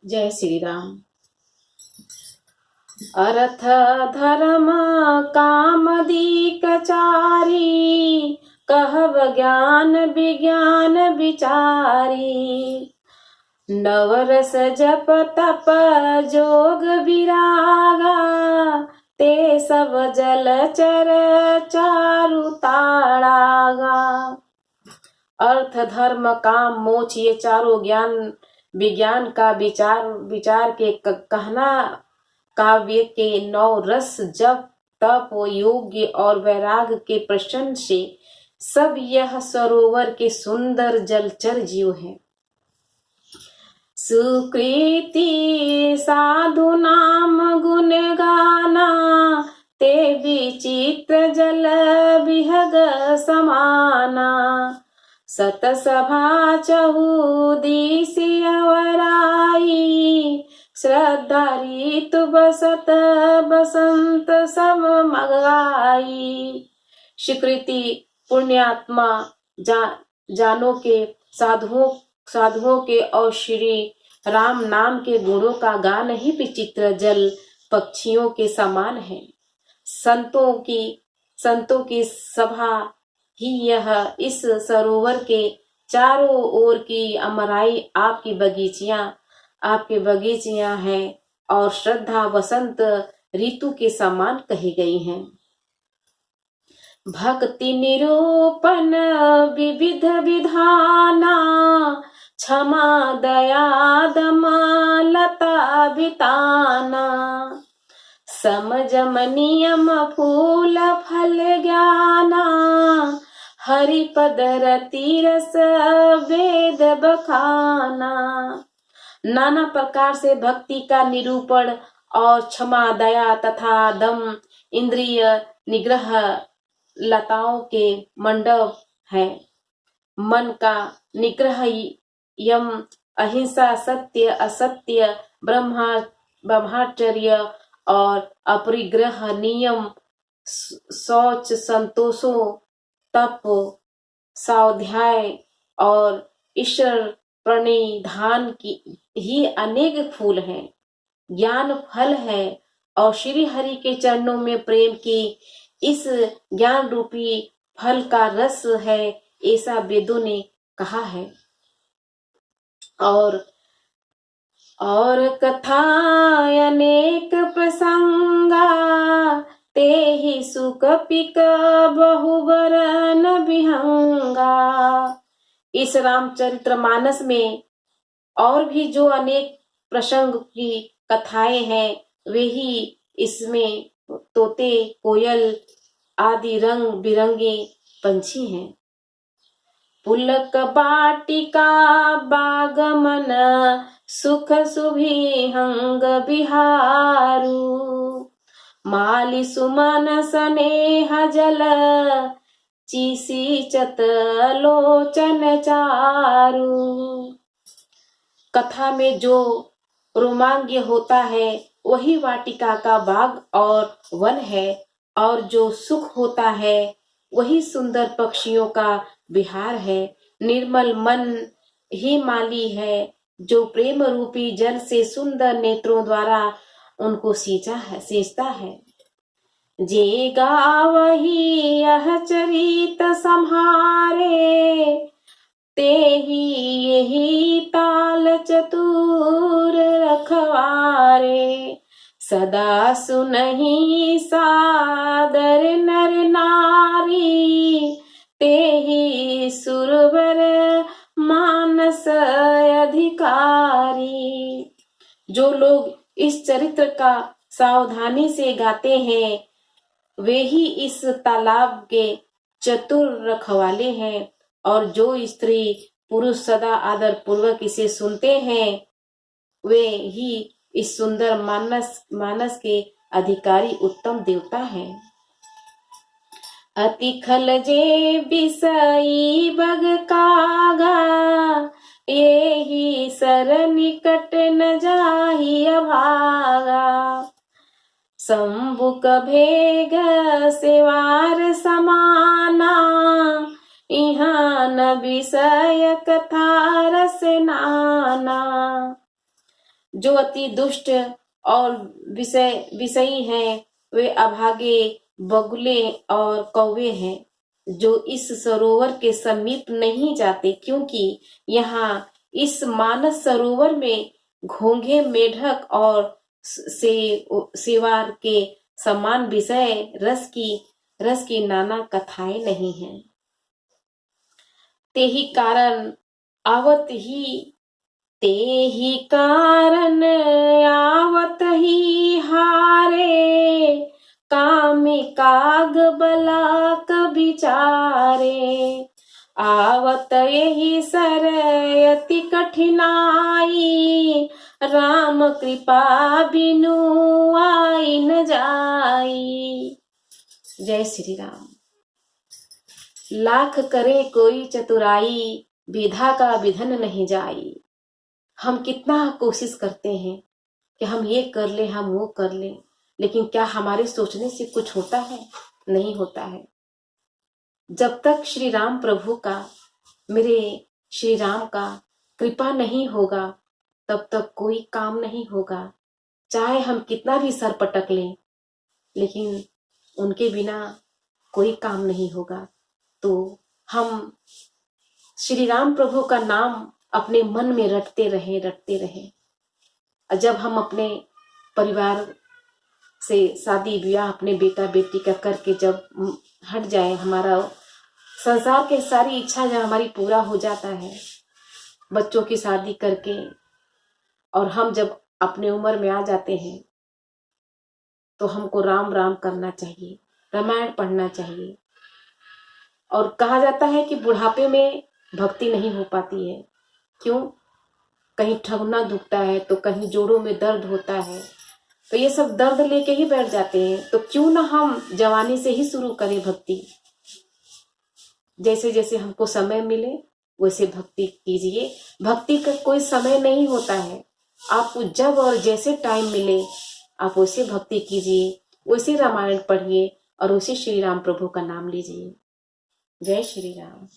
जय श्री राम। अर्थ धर्म काम दीक चारी, कहब ज्ञान विज्ञान विचारी। नवरस जप तप जोग विरागा, ते सब जलचर चारु ताड़ागा। अर्थ धर्म काम मोक्ष ये चारों ज्ञान विज्ञान का विचार के कहना काव्य के 9 रस जप तप योग्य और वैराग के प्रश्न से सब यह सरोवर के सुंदर जलचर जीव हैं। सुकृति साधु नाम गुण गाना, ते विचित्र जल विहग समाना। सत सभा चहुदिश अवराई, श्रद्धा ऋतु बसत बसंत सब मगाई। स्वीकृति पुण्यात्मा जानो के साधुओं के और श्री राम नाम के गुणों का गान ही विचित्र जल पक्षियों के समान है। संतों की सभा ही यह इस सरोवर के चारों ओर की अमराई आपके बगीचियां हैं और श्रद्धा वसंत ऋतु के समान कही गई हैं। भक्ति निरूपण विविध विधाना, क्षमा दया दम लता बिताना। समझम नियम फूल फल ज्ञाना, हरिपद रति रस वेद बखाना। नाना प्रकार से भक्ति का निरूपण और क्षमा दया तथा दम इंद्रिय निग्रह लताओं के मंडप है। मन का निग्रह यम अहिंसा सत्य असत्य ब्रह्मचर्य और अपरिग्रह नियम शौच संतोषों तप स्वाध्याय और ईश्वर प्रणिधान की ही अनेक फूल हैं, ज्ञान फल है और श्री हरि के चरणों में प्रेम की इस ज्ञान रूपी फल का रस है, ऐसा वेदों ने कहा है। और कथा अनेक प्रसंगा, ते ही सुख पिक बहुबरन विहंगा। इस रामचरित्र मानस में और भी जो अनेक प्रसंग की कथाएं हैं, वे ही इसमें तोते कोयल आदि रंग बिरंगे पंछी हैं। पुलक बाटिका बागमन, सुख सुभिहंग बिहारू। माली सुमन स्नेह जल, चीसी लोचन चारू। कथा में जो रोमांच होता है वही वाटिका का बाग और वन है, और जो सुख होता है वही सुंदर पक्षियों का विहार है। निर्मल मन ही माली है, जो प्रेम रूपी जल से सुंदर नेत्रों द्वारा उनको सींचता है। जे गावही यह चरित सम्हारे, ते ही यही ताल चतुर रखवारे। सदा सुनहि सादर नर नारी, ते ही सुरवर मानस अधिकारी। जो लोग इस चरित्र का सावधानी से गाते हैं, वे ही इस तालाब के चतुर रखवाले हैं, और जो स्त्री पुरुष सदा आदर पूर्वक इसे सुनते हैं, वे ही इस सुंदर मानस के अधिकारी उत्तम देवता हैं। अति खल जे बिसई बग कागा, ये ही सर निकट न जाहि अभागा। संबुक भेग सेवार समाना, इहाँ न विषय कथा रस नाना। जो अति दुष्ट और विषयी हैं, वे अभागे बगुले और कौवे हैं, जो इस सरोवर के समीप नहीं जाते, क्योंकि यहाँ इस मानस सरोवर में घोंघे, मेढक और सेवार के समान विषय रस की नाना कथाएं नहीं हैं। ते ही कारण आवत ही हारे, कामी काग बलाक बिचारे, आवत यही सरयति कठिनाई, राम कृपा बिनु आई न जाई। जय श्री राम। लाख करे कोई चतुराई, विधा का विधन नहीं जाई। हम कितना कोशिश करते हैं कि हम ये कर ले, हम वो कर ले, लेकिन क्या हमारे सोचने से कुछ होता है? नहीं होता है। जब तक श्री राम प्रभु का, मेरे श्री राम का कृपा नहीं होगा, तब तक कोई काम नहीं होगा। चाहे हम कितना भी सर पटक लें, लेकिन उनके बिना कोई काम नहीं होगा। तो हम श्री राम प्रभु का नाम अपने मन में रटते रहें। जब हम अपने परिवार से शादी ब्याह अपने बेटा बेटी का करके जब हट जाए, हमारा संसार के सारी इच्छा जब हमारी पूरा हो जाता है, बच्चों की शादी करके, और हम जब अपने उम्र में आ जाते हैं, तो हमको राम राम करना चाहिए, रामायण पढ़ना चाहिए। और कहा जाता है कि बुढ़ापे में भक्ति नहीं हो पाती है। क्यों? कहीं ठगना दुखता है, तो कहीं जोड़ों में दर्द होता है, तो ये सब दर्द लेके ही बैठ जाते हैं। तो क्यों ना हम जवानी से ही शुरू करें भक्ति। जैसे जैसे हमको समय मिले वैसे भक्ति कीजिए। भक्ति का कोई समय नहीं होता है। आपको जब और जैसे टाइम मिले आप वैसे भक्ति कीजिए, वैसे रामायण पढ़िए और वैसे श्री राम प्रभु का नाम लीजिए। जय श्री राम।